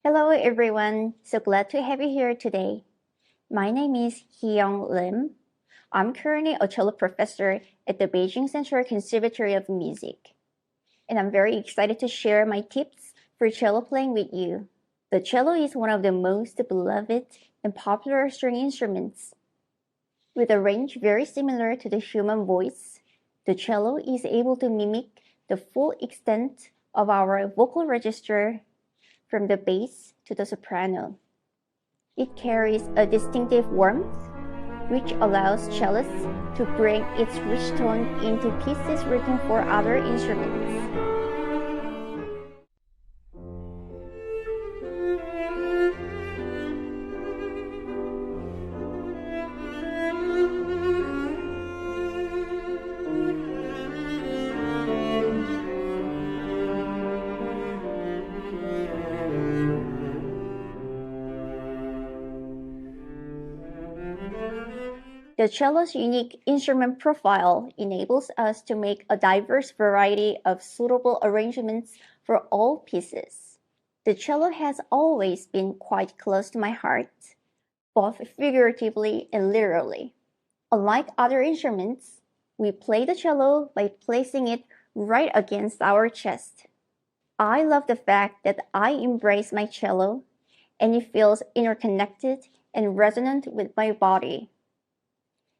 Hello everyone, so glad to have you here today. My name is Hyung Lim. I'm currently a cello professor at the Beijing Central Conservatory of Music, and I'm very excited to share my tips for cello playing with you. The cello is one of the most beloved and popular string instruments. With a range very similar to the human voice, the cello is able to mimic the full extent of our vocal register from the bass to the soprano. It carries a distinctive warmth, which allows cellists to bring its rich tone into pieces written for other instruments. The cello's unique instrument profile enables us to make a diverse variety of suitable arrangements for all pieces. The cello has always been quite close to my heart, both figuratively and literally. Unlike other instruments, we play the cello by placing it right against our chest. I love the fact that I embrace my cello and it feels interconnected and resonant with my body.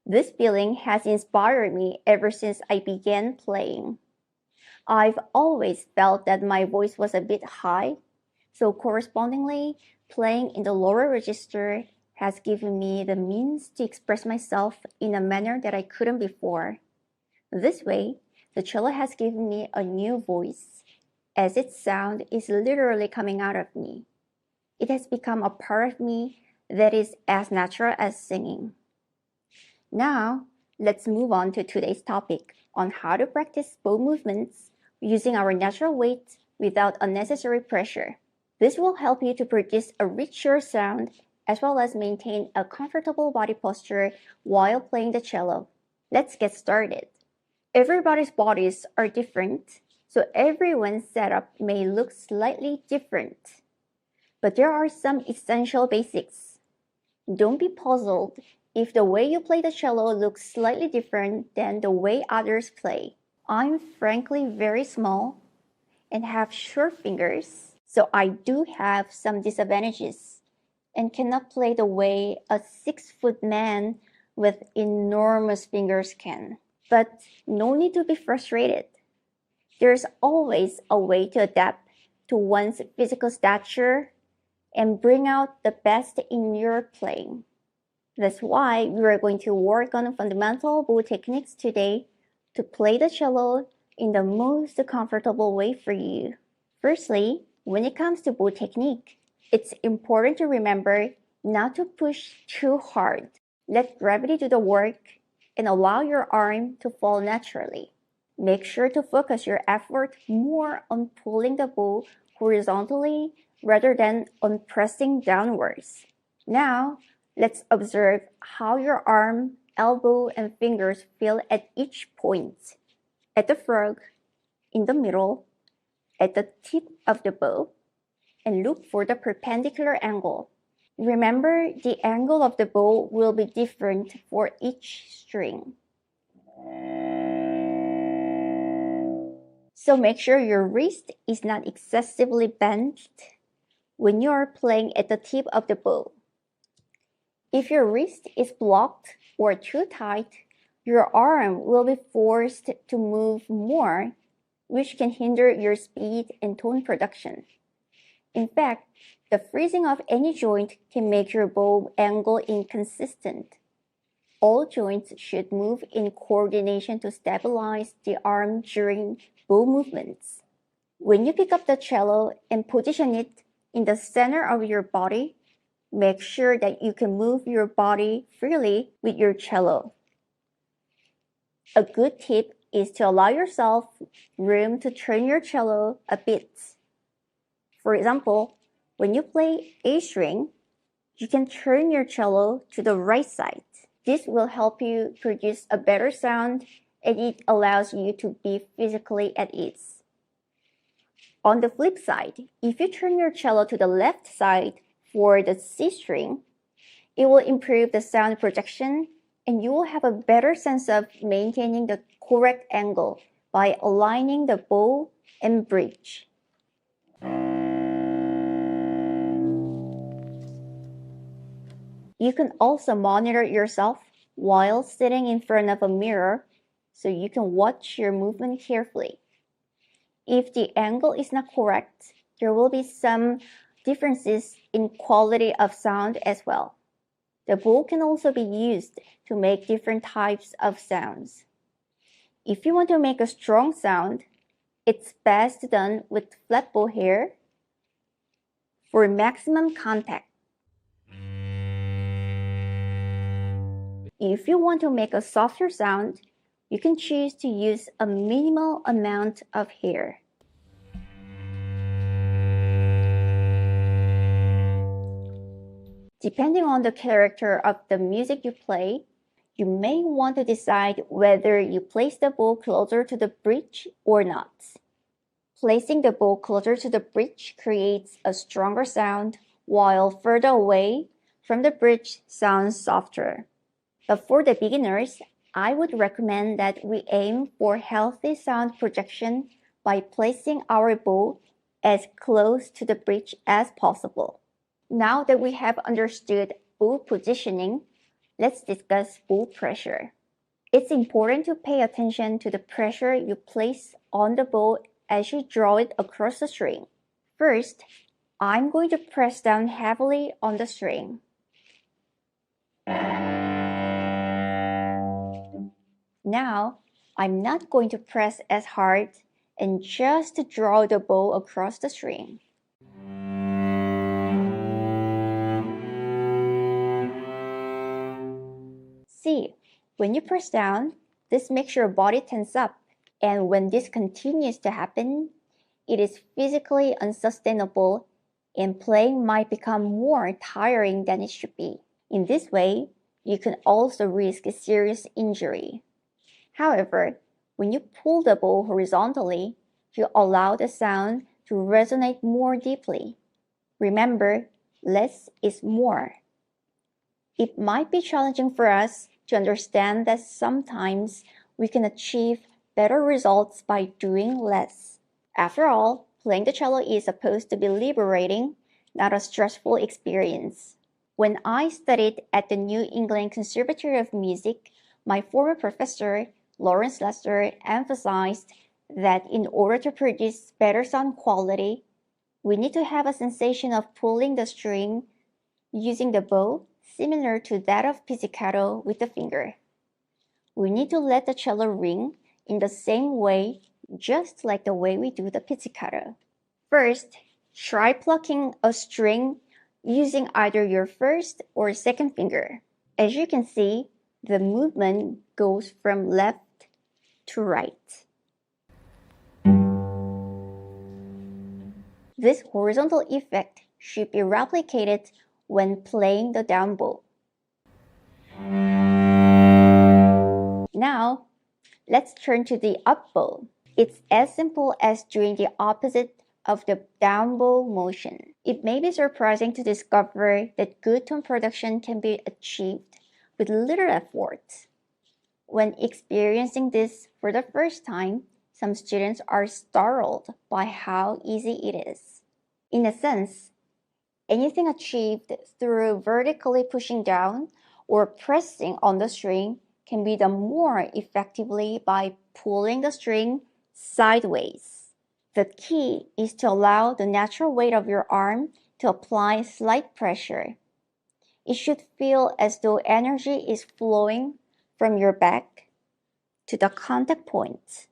This feeling has inspired me ever since I began playing. I've always felt that my voice was a bit high, so correspondingly, playing in the lower register has given me the means to express myself in a manner that I couldn't before. This way, the cello has given me a new voice, as its sound is literally coming out of me. It has become a part of me that is as natural as singing. Now, let's move on to today's topic on how to practice bow movements using our natural weight without unnecessary pressure. This will help you to produce a richer sound as well as maintain a comfortable body posture while playing the cello. Let's get started. Everybody's bodies are different, so everyone's setup may look slightly different. But there are some essential basics. Don't be puzzled if the way you play the cello looks slightly different than the way others play. I'm frankly very small and have short fingers, so I do have some disadvantages and cannot play the way a 6-foot man with enormous fingers can. But no need to be frustrated. There's always a way to adapt to one's physical stature and bring out the best in your playing. That's why we are going to work on fundamental bow techniques today to play the cello in the most comfortable way for you. Firstly, when it comes to bow technique, it's important to remember not to push too hard. Let gravity do the work and allow your arm to fall naturally. Make sure to focus your effort more on pulling the bow horizontally rather than on pressing downwards. Now, let's observe how your arm, elbow, and fingers feel at each point. At the frog, in the middle, at the tip of the bow, and look for the perpendicular angle. Remember, the angle of the bow will be different for each string. So make sure your wrist is not excessively bent when you are playing at the tip of the bow. If your wrist is blocked or too tight, your arm will be forced to move more, which can hinder your speed and tone production. In fact, the freezing of any joint can make your bow angle inconsistent. All joints should move in coordination to stabilize the arm during bow movements. When you pick up the cello and position it in the center of your body, make sure that you can move your body freely with your cello. A good tip is to allow yourself room to turn your cello a bit. For example, when you play A string, you can turn your cello to the right side. This will help you produce a better sound and it allows you to be physically at ease. On the flip side, if you turn your cello to the left side for the C string, it will improve the sound projection and you will have a better sense of maintaining the correct angle by aligning the bow and bridge. You can also monitor yourself while sitting in front of a mirror so you can watch your movement carefully. If the angle is not correct, there will be some differences in quality of sound as well. The bow can also be used to make different types of sounds. If you want to make a strong sound, it's best done with flat bow hair for maximum contact. If you want to make a softer sound, you can choose to use a minimal amount of hair. Depending on the character of the music you play, you may want to decide whether you place the bow closer to the bridge or not. Placing the bow closer to the bridge creates a stronger sound, while further away from the bridge sounds softer. But for the beginners, I would recommend that we aim for healthy sound projection by placing our bow as close to the bridge as possible. Now that we have understood bow positioning, let's discuss bow pressure. It's important to pay attention to the pressure you place on the bow as you draw it across the string. First, I'm going to press down heavily on the string. Now, I'm not going to press as hard and just draw the bow across the string. See, when you press down, this makes your body tense up, and when this continues to happen, it is physically unsustainable and playing might become more tiring than it should be. In this way, you can also risk serious injury. However, when you pull the bow horizontally, you allow the sound to resonate more deeply. Remember, less is more. It might be challenging for us to understand that sometimes we can achieve better results by doing less. After all, playing the cello is supposed to be liberating, not a stressful experience. When I studied at the New England Conservatory of Music, my former professor, Lawrence Lester, emphasized that in order to produce better sound quality, we need to have a sensation of pulling the string using the bow similar to that of pizzicato with the finger. We need to let the cello ring in the same way, just like the way we do the pizzicato. First, try plucking a string using either your first or second finger. As you can see, the movement goes from left to right. This horizontal effect should be replicated when playing the down bow. Now, let's turn to the up bow. It's as simple as doing the opposite of the down bow motion. It may be surprising to discover that good tone production can be achieved with little effort. When experiencing this for the first time, some students are startled by how easy it is. In a sense, anything achieved through vertically pushing down or pressing on the string can be done more effectively by pulling the string sideways. The key is to allow the natural weight of your arm to apply slight pressure. It should feel as though energy is flowing from your back to the contact point.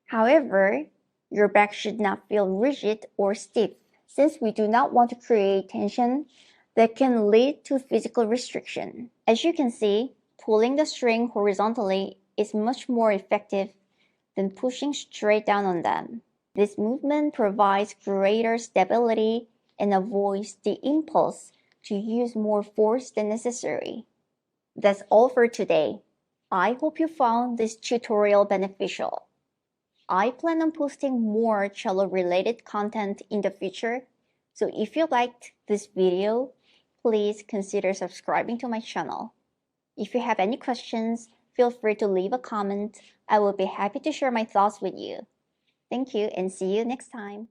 However, your back should not feel rigid or stiff, since we do not want to create tension that can lead to physical restriction. As you can see, pulling the string horizontally is much more effective than pushing straight down on them. This movement provides greater stability and avoids the impulse to use more force than necessary. That's all for today. I hope you found this tutorial beneficial. I plan on posting more cello-related content in the future, so if you liked this video, please consider subscribing to my channel. If you have any questions, feel free to leave a comment. I will be happy to share my thoughts with you. Thank you and see you next time.